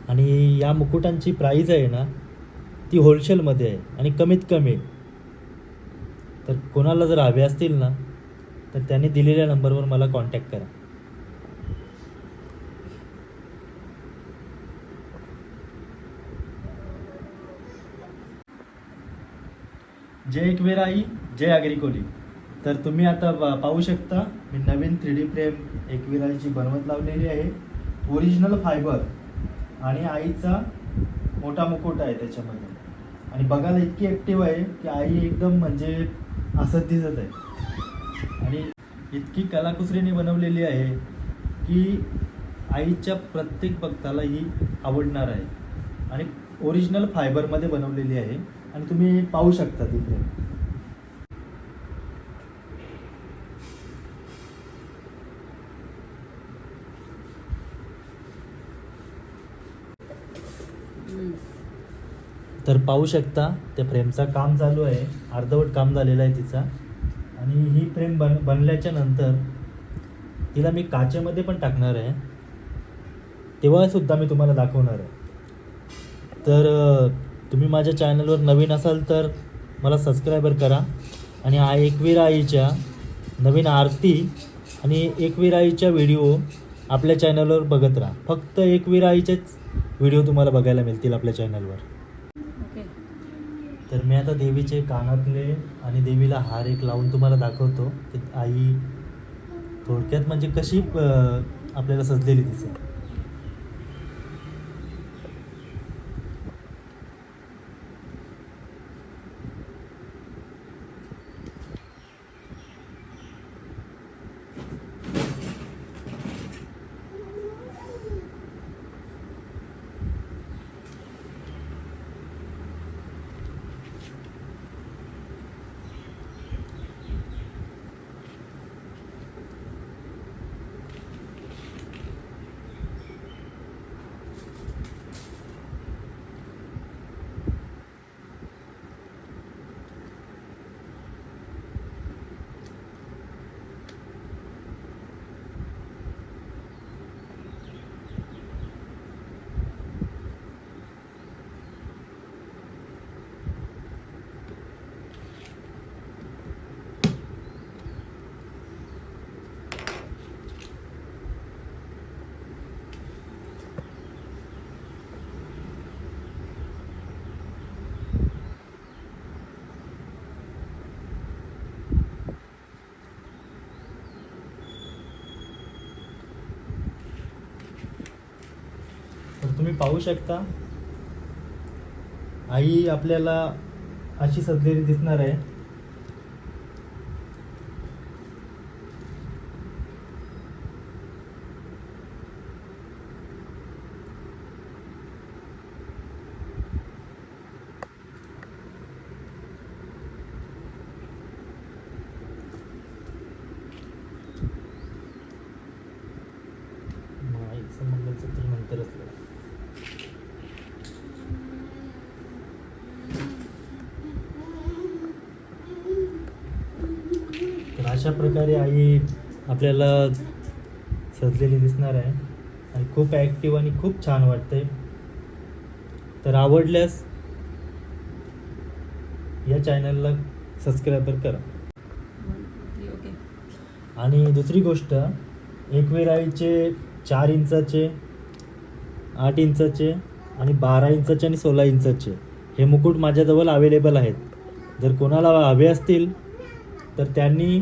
आणि या मुकुटांची प्राईज आहे ना ती होलसेलमध्ये आहे आणि कमीत कमी. तर कोणाला जर हवे असतील ना तर त्यांनी दिलेल्या नंबरवर मला कॉन्टॅक्ट करा. जय एकवीर आई, जय आगरी. तर तुम्ही आता पाहू शकता मी नवीन 3D फ्रेम एकवीर आईची बनवत लावलेली आहे. ओरिजिनल फायबर आणि आईचा मोठा मुकुट आहे त्याच्यामध्ये. आणि बघायला इतकी ॲक्टिव्ह आहे की आई एकदम म्हणजे असंच दिसत आहे. आणि इतकी कलाकुसरीने बनवलेली आहे की आईच्या प्रत्येक भक्ताला ही आवडणार आहे. आणि ओरिजिनल फायबरमध्ये बनवलेली आहे आणि तुम्ही पाहू शकता तिथे. तर पाहू शकता त्या फ्रेमचं काम चालू आहे, अर्धवट काम झालेलं आहे तिचा. आणि ही फ्रेम बनल्याच्या नंतर तिला मी काचेमध्ये पण टाकणार आहे, तेव्हासुद्धा मी तुम्हाला दाखवणार आहे. तर तुम्ही माझ्या चॅनलवर नवीन असाल तर मला सबस्क्रायबर करा आणि एकवीर आईच्या नवीन आरती आणि एकवीर आईच्या व्हिडिओ आपल्या चॅनलवर बघत राहा. फक्त एकवीर आईचेच व्हिडिओ तुम्हाला बघायला मिळतील आपल्या चॅनलवर. तर मी आता देवीचे कानातले आणि देवीला हार एक लावून तुम्हाला दाखवतो की आई थोडक्यात म्हणजे कशी आपल्याला सजलेली दिसेल. तर तुम्ही पाहू शकता आई आपल्याला अशी सजलेली दिसणार आहे. आईचं मंगलसूत्र नंतरच लावू. तर अशा प्रकारे आई आपल्याला सजलेली दिसणार आहे आणि खूप ॲक्टिव्ह आणि खूप छान वाटते. तर आवडल्यास या चॅनलला सबस्क्राईबर करा. आणि दुसरी गोष्ट, एकवीर आईचे 4 इंचाचे, 8 इंचाचे आणि 12 इंचाचे आणि 16 इंचाचे हे मुकुट माझ्याजवळ अवेलेबल आहेत. जर कोणाला हवे असतील तर त्यांनी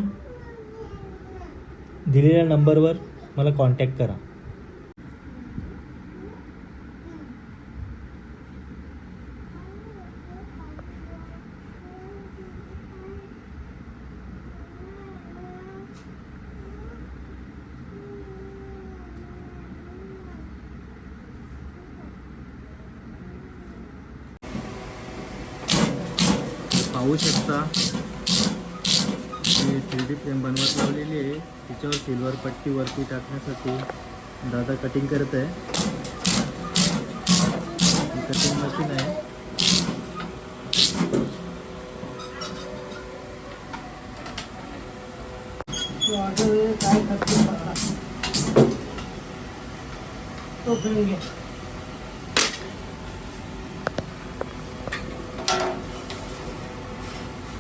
दिलेल्या नंबरवर मला कॉन्टॅक्ट करा. पाहू शकता मी 3D फ्रेम बनवत लावलेली आहे. तिच्यावर सिल्वर पट्टी वरती टाकण्यासाठी दादा कटिंग करत आहे. ही कटिंग मशीन आहे. तो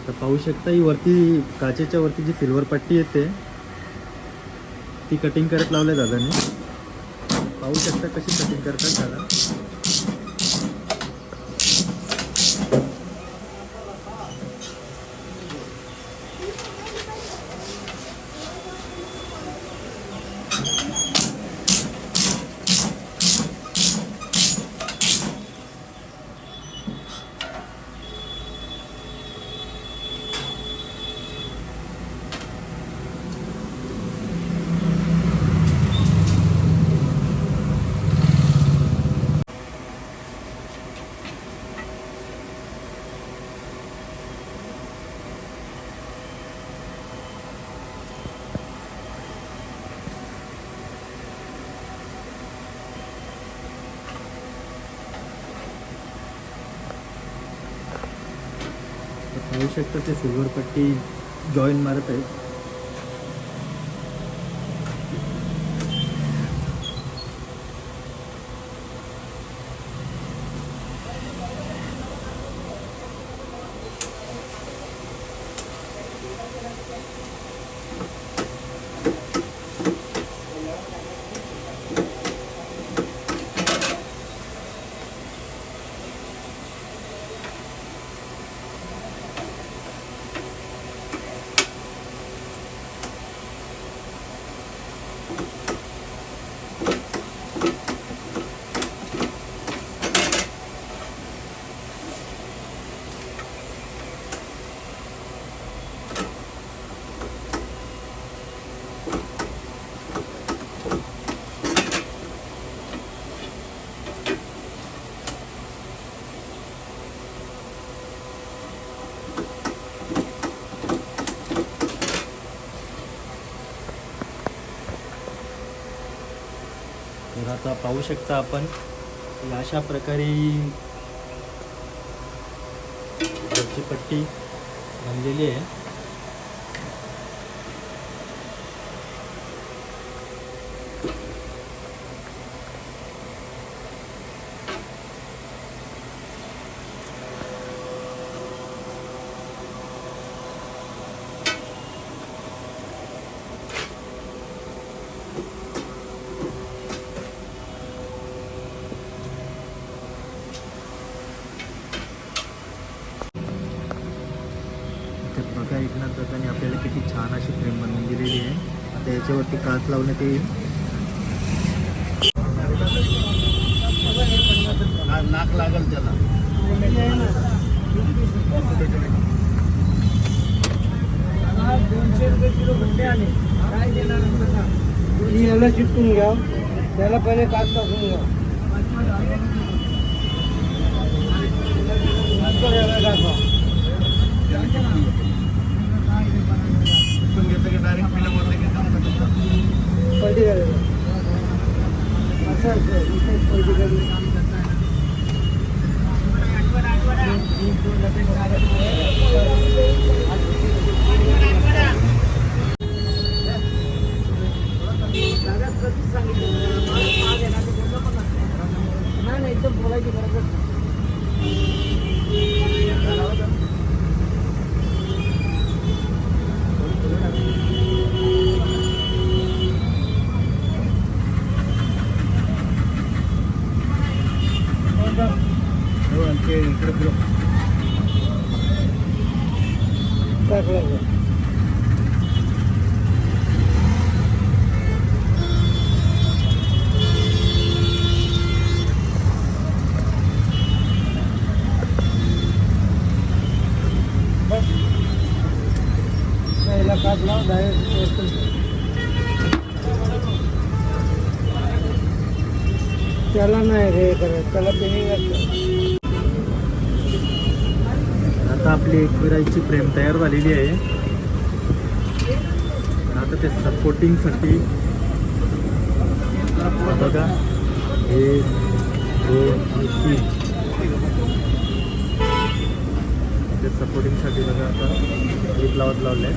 तर पाहू शकता ही वरती काचेच्या वरती जी सिल्वर पट्टी येते ती कटिंग करत लावल्या दादाने. पाहू शकता कशी कटिंग करतात दादा. पाहू शकता ते सिल्वर पट्टी जॉईन मारत आहेत. तर आता पाहू शकता आपण अशा प्रकारे वरची पट्टी बनलेली आहे. तर बघा एकनाथ दादाने आपल्याला किती छान अशी फ्रेम बनवून दिलेली आहे. आता याच्यावरती काच लावण्यात येईल. नाक लागेल त्याला. याला चिपकून घ्या, त्याला पहिले काच टाकून घ्या. नाही एकदम बोलायची गरज काच लाव डायरेक्ट. त्याला नाही रे करत, त्याला बिनिंग असतं. आता आपली एकविराची फ्रेम तयार झालेली आहे. आता ते सपोर्टिंगसाठी बघा 1 2 आणि 3 ते सपोर्टिंगसाठी बघा आता क्लिप लावत लावले.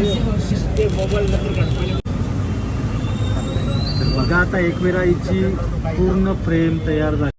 ते मोबाईल नंतर काढ. तर बघा आता एकविरा आईची पूर्ण फ्रेम तयार झाली.